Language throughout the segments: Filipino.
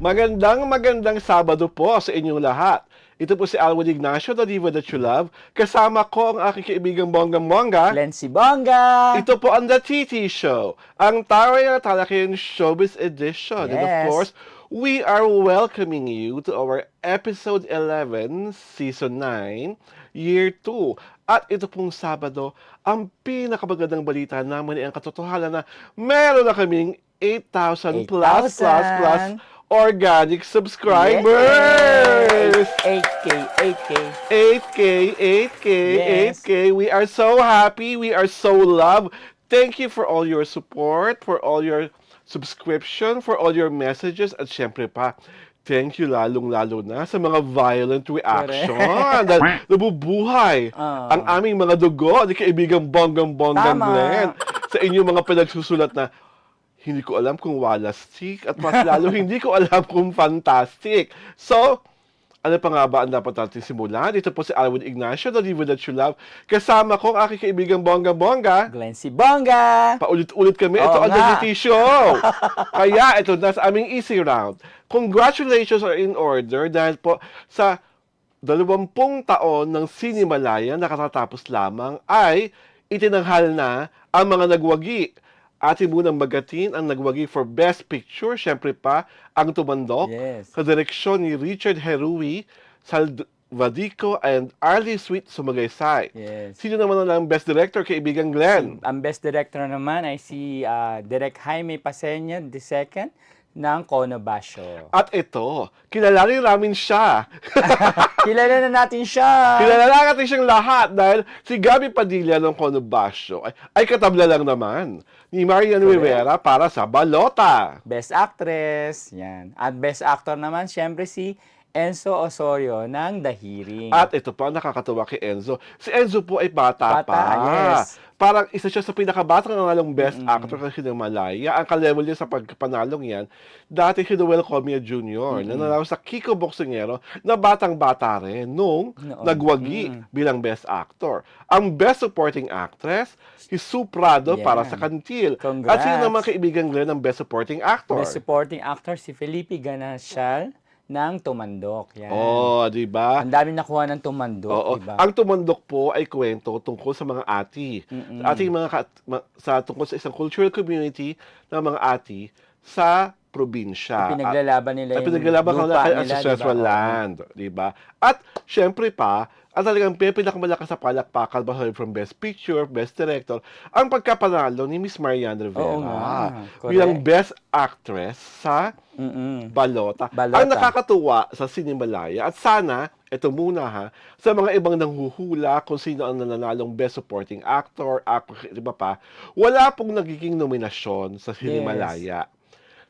Magandang Sabado po sa inyong lahat. Ito po si Alwin Ignacio, the diva that you love. Kasama ko ang aking kaibigang Bonggang-Bongga. Lency Bongga! Ito po ang The TT Show, ang Taway na Talakayan Showbiz Edition. And of Yes. course, we are welcoming you to our Episode 11, Season 9, Year 2. At ito pong Sabado, ang pinakamagandang balita naman ay ang katotohanan na meron na kaming 8,000 plus organic subscribers! 8K. 8K. Yes. We are so happy. We are so loved. Thank you for all your support, for all your subscription, for all your messages, at syempre pa, thank you lalong-lalo na sa mga violent reaction. Dahil nabubuhay ang aming mga dugo, di kaibigang Bonggang-Bonggang Tama. Glenn, sa inyong mga pinagsusulat na hindi ko alam kung walastik at mas lalo hindi ko alam kung fantastic. So, ano pa nga ba ang dapat natin simulan? Dito po si Alwin Ignacio, the diva that you love. Kasama ko ang aking kaibigang Bonggang-Bongga. Lency Bongga! Paulit-ulit kami. Ito Oo ang nga. The Show. Kaya ito na sa aming easy round. Congratulations are in order dahil po sa 20 taon ng Sinimalaya na katatapos lamang ay itinanghal na ang mga nagwagi. Atin munang bagatin ang nagwagi for Best Picture, syempre pa ang Tumandok, Yes. sa direksyon ni Richard Herui, Salvadico, and Arlie Sweet Sumagaysay. Yes. Sino naman ang Best Director, kaibigan Glenn? Ang best director naman ay si Direk Jaime Paseño II ng Kono Basho. At ito, kilalanin namin siya. Kilala na natin siya! Kilala natin siyang lahat dahil si Gabi Padilla ng Kono Basho ay katabla lang naman ni Marian Rivera para sa Balota. Best Actress, yan. At Best Actor naman, syempre si Enzo Osorio ng The Hearing. At ito pa, nakakatuwa kay Enzo. Si Enzo po ay bata pa. Yes. Parang isa siya sa pinakabatang nangalong Best Actor kasi ng Malaya. Ang ka-level niya sa pagpanalong yan, dati si Noel Comia Jr. na nanalo sa Kiko Boxingero na batang-bata rin nung nagwagi bilang Best Actor. Ang Best Supporting Actress, si Sue Prado para sa Kantil. Congrats. At sino naman kaibigan Glenn ang Best Supporting Actor? Best Supporting Actor si Felipe Ganasial ng Tumandok. Yan. Oh, di ba? Ang dami nakuha ng Tumandok, Oo. diba? Ang Tumandok po ay kwento tungkol sa mga ati. Ating tungkol sa isang cultural community ng mga ati sa probinsya. Pinaglalaban nila yung Pinaglalaban lupa nila nila, ancestral diba? land, di ba? At syempre pa, ang talagang pinakamalakas sa palakpakan from Best Picture, Best Director, ang pagkapanalo ni Miss Marian Rivera Oo nga, bilang correct. Best Actress sa Balota. Balota. Ang nakakatuwa sa Sinimalaya, at sana, ito muna ha, sa mga ibang nanghuhula kung sino ang nananalong Best Supporting Actor, di ba pa, wala pong nagiging nominasyon sa Sinimalaya.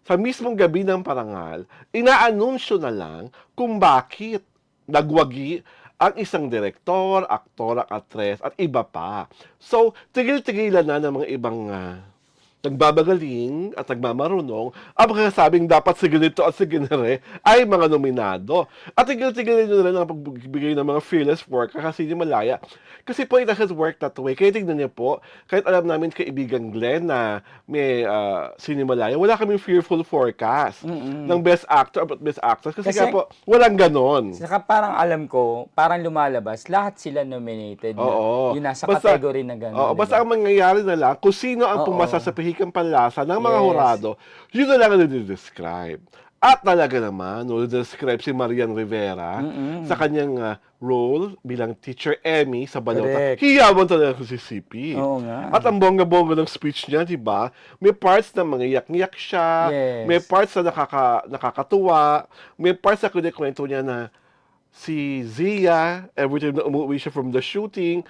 Sa mismong gabi ng parangal, inaanunsyo na lang kung bakit nagwagi ang isang direktor, aktor, aktres, at iba pa. So, tigil-tigilan na ng mga ibang nagbabagaling at nagmamarunong ang pagkasabing dapat si ganito at si ganere ay mga nominado. At tigil-tigilin nyo na rin ang pagbigay ng mga fearless worker kasi di malaya. Kasi po it doesn't work that way. Kaya tignan niyo po, kahit alam namin kaibigan Glenn na may Sinimalaya, wala kaming fearful forecast ng Best Actor at Best Actress. Kasi nga po, walang ganon. Saka parang alam ko, parang lumalabas, lahat sila nominated. Oo. Yun nasa Basta- category na gano'n. Oo, basta ang mangyayari na lang, kung sino ang pumasa sa pihikang panlasa ng mga Yes. hurado, yun na lang ang nade-describe. At talaga naman, nade-describe si Marian Rivera sa kanyang role bilang Teacher Emmy sa Balota. Correct. Hiyawan talaga si CP. Oo nga. At ang bongga-bongga ng speech niya, di ba? May parts na mga iyak-iyak siya, Yes. may parts na nakakatuwa, may parts na kunikwento niya na si Zia, every time na umuwi siya from the shooting,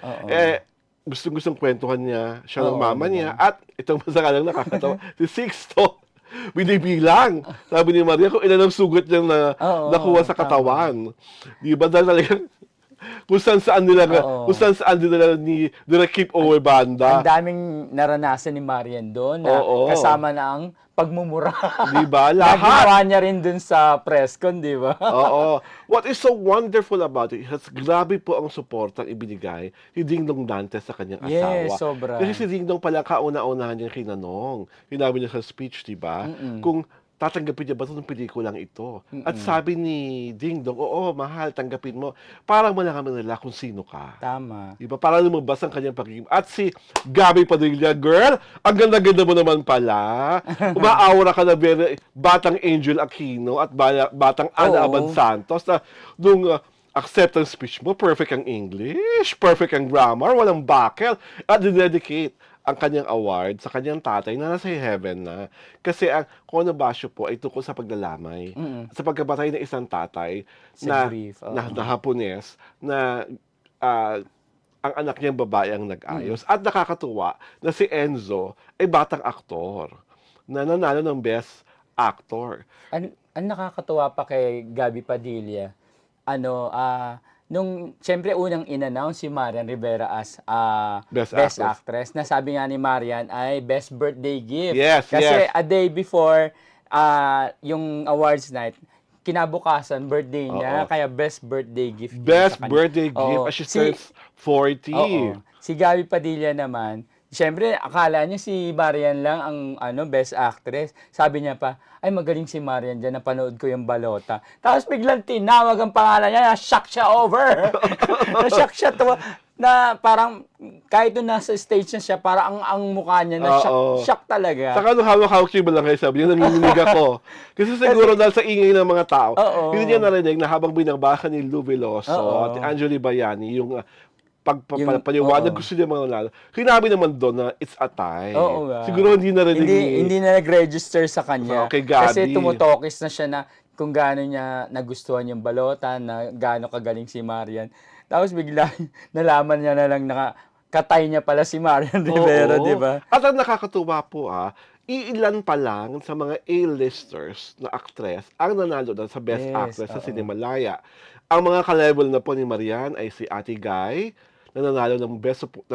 gustong kwentuhan niya siya ng Oo, mama diba? niya. At itong masakalang nakakatawa, si Sixto, binibilang. Sabi ni Maria kung ilan ang sugat niyang nakuha sa katawan. Di ba? Dahil talagang kung saan nila ni Direk Kip Owe Banda. Ang daming naranasan ni Marian doon na Oo. kasama na ang pagmumura. Di ba? Na Lahat. ginawa niya rin dun sa press con, di ba? Oo. What is so wonderful about it, grabe po ang suportang ibinigay ni Dingdong Dantes sa kanyang asawa. Yes, sobra. Kasi si Dingdong pala kauna-unahan niya kinanong. Sinabi niya sa speech, di ba? Kung tatanggapin niya ba 'tong pelikulang ito? At sabi ni Ding Dong, "Oo, mahal, tanggapin mo." Para malaman nila kung sino ka. Tama. 'Di ba? Para lumabas ang kanyang pagiging at si Gabby Padilla, girl, ang ganda-ganda mo naman pala. Umaaura ka na very batang Angel Aquino at batang Ana Oo. Abad Santos na nung acceptance speech mo, perfect ang English, perfect ang grammar, walang bakel, at dinedicate ang kanyang award sa kanyang tatay na nasa heaven na. Kasi ang Kono Basyo po ay tungkol sa paglalamay. Sa pagkabatay ng isang tatay Sa na, grief, oo. na Hapones na ah, ang anak niyang babae ang nag-ayos. At nakakatuwa na si Enzo ay batang aktor na nanalo ng Best Actor. Ang nakakatuwa pa kay Gabby Padilla, nung siyempre unang in-announce si Marian Rivera as Best Best Actress. Actress, na sabi nga ni Marian ay Best Birthday Gift. Yes, Kasi yes. a day before yung awards night, kinabukasan birthday niya, Oo. kaya Best Birthday Gift yun Best sa kanya. birthday gift Oo. as she turns 40. Oo. Si Gabby Padilla naman, siyempre, akala niya si Marian lang ang Best Actress. Sabi niya pa, ay magaling si Marian dyan, napanood ko yung balota. Tapos biglang tinawag ang pangalan niya, na-shock siya over. Na-shock siya na parang kahit doon nasa stage na siya, parang ang mukha niya na Oo. shock talaga. Saka nung hawak-hawak siya lang sabi niya, nanginginig ako. Kasi siguro dahil sa ingay ng mga tao, Oo. hindi niya narinig na habang binabasa ni Lou Veloso Oo. at Angeli Bayani yung Yung- pagpapaliwanag, oo. gusto niya mga lalo. Hinabi naman doon na it's a tie. Oo nga. Siguro hindi narinig Hindi na nag-register sa kanya. Okay, Gabi. Kasi tumutokis na siya na kung gaano niya nagustuhan yung balota, na gaano kagaling si Marian. Tapos bigla nalaman niya na lang katay niya pala si Marian Rivera, Oo. di ba? At ang nakakatuwa po iilan pa lang sa mga A-listers na actress ang nanalo na sa Best Yes, Actress sa oo. Cinemalaya. Ang mga ka-level na po ni Marian ay si Ate Guy, na nanalo ng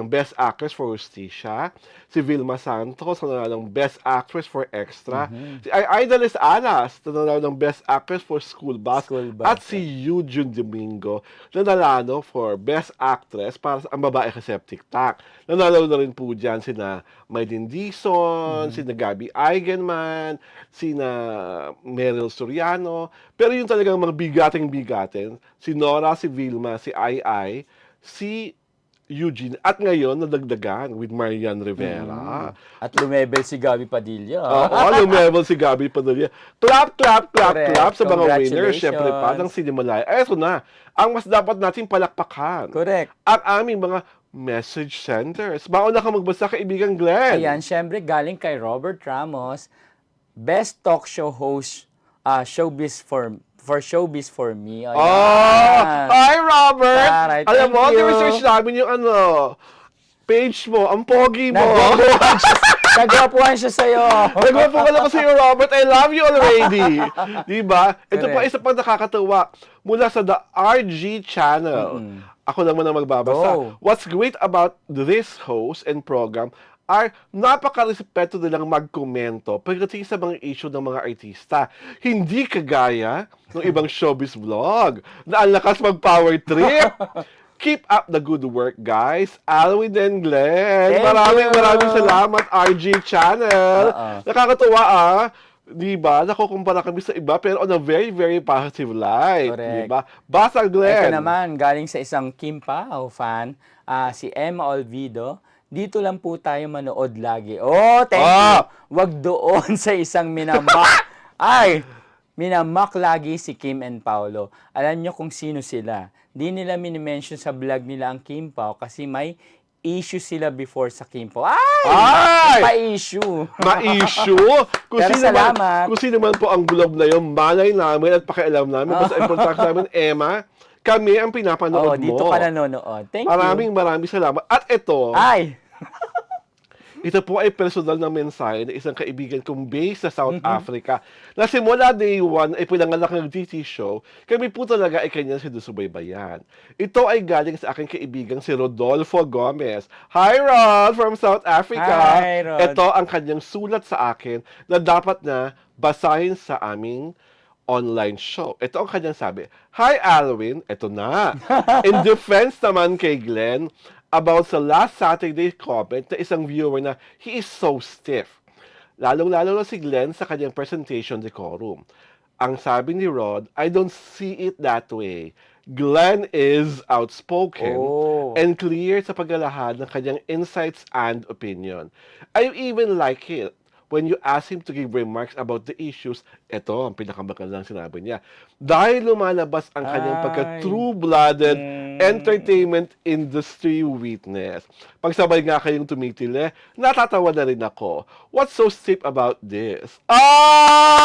Best Actress for Justicia, si Vilma Santos, na nanalo ng Best Actress for Extra, si Idalis Alas, na nanalo ng Best Actress for School Bus, School Bus, at si Eugene Domingo, na nanalo for Best Actress para sa Ang Babae Kasi TikTok. Nanalo na rin po dyan sina Maylin Dizon, sina Gabby Eigenman, sina Meryl Soriano. Pero yung talagang mga bigating-bigatin, si Nora, si Vilma, si Ai, si Eugene, at ngayon nadagdagan with Marian Rivera. At lumebel si Gabby Padilla. Oo, level si Gabby Padilla. Clap, clap, clap, Correct. clap sa mga winners. Congratulations. Siyempre pa ng Cinemalaya. Eto na, ang mas dapat natin palakpakan. Correct. Ang aming mga message centers. Mauna ka magbasa, kaibigan Glenn. Ayan, syempre galing kay Robert Ramos, Best Talk Show Host, Showbiz for Me. Ayan. Hi, Robert! Alright, Alam thank mo, you. research namin yung page mo, ang pogi mo. Nagwapuhan siya sa'yo. Nagwapuhan ako sa'yo, Robert. I love you already. Diba? Ito pa Correct. isa pang nakakatawa. Mula sa The RG Channel. Ako naman ang magbabasa. Go. What's great about this host and program are napaka-respeto nilang magkomento pagdating sa mga issue ng mga artista. Hindi kagaya ng ibang showbiz vlog na ang lakas mag-power trip. Keep up the good work, guys. Alwin and Glenn. Thank Maraming you. salamat, RG Channel. Oo. Nakakatuwa Di ba? Nakukumpara kami sa iba pero on a very, very positive light. Di Correct. ba? Basa, Glenn. Ito naman, galing sa isang Kim Pao fan, si Emma Olvido. Dito lang po tayo manood lagi. Oh, thank you. Wag doon sa isang minamak. Minamak lagi si Kim and Paolo. Alam nyo kung sino sila. Di nila minimension sa vlog nila ang Kim Pao kasi may issue sila before sa Kim Pao. Pa-issue. Ma-issue. Pero salamat. Kung sino man po ang gulob na yun, malay namin at pakialam namin. Basta importante namin, Emma, kami ang pinapanood mo. Dito ka nanonood. Thank you. Maraming salamat. At ito, ito po ay personal na mensahe ng isang kaibigan kong based sa South Africa na simula day one ay pinanganak ng GT show, kami po talaga ay kanyang sinusubaybayan. Ito ay galing sa aking kaibigan si Rodolfo Gomez. Hi Rod from South Africa! Hi, Rod. Ito ang kanyang sulat sa akin na dapat na basahin sa aming online show. Ito ang kanyang sabi. Hi Alwin, ito na. In defense naman kay Glenn, about sa last Saturday comment na isang viewer na he is so stiff. lalong-lalo na si Glenn sa kanyang presentation decorum. Ang sabi ni Rod, I don't see it that way. Glenn is outspoken Oh. and clear sa paglalahad ng kanyang insights and opinion. I even like it when you ask him to give remarks about the issues. Ito ang pinakamagandang sinabi niya. Dahil lumalabas ang kanyang Ay. pagka-true-blooded Mm. entertainment industry witness. Pagsabay nga kayong tumitili, natatawa na rin ako. What's so steep about this?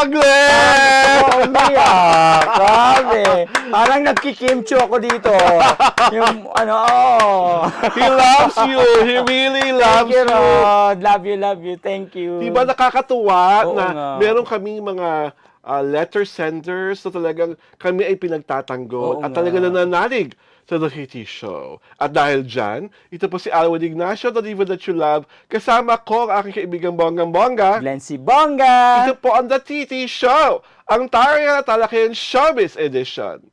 Glenn! Oh, umiyak. Grabe. Parang nagkikimcho ako dito. Yung ano, oh. He loves you. He really loves Thank you, you. Rod. Love you. Thank you. Diba nakakatuwa Oo na nga. meron kaming mga letter senders na talagang kami ay pinagtatanggol Oo at nga. talagang nananalig sa The Hitty Show. At dahil dyan, ito po si Alwin Ignacio, The Diva That You Love. Kasama ko ang aking kaibigang bonggang-bongga. Glenn si Bongga. Ito po ang The TT Show, ang Taria Talakayan Showbiz Edition.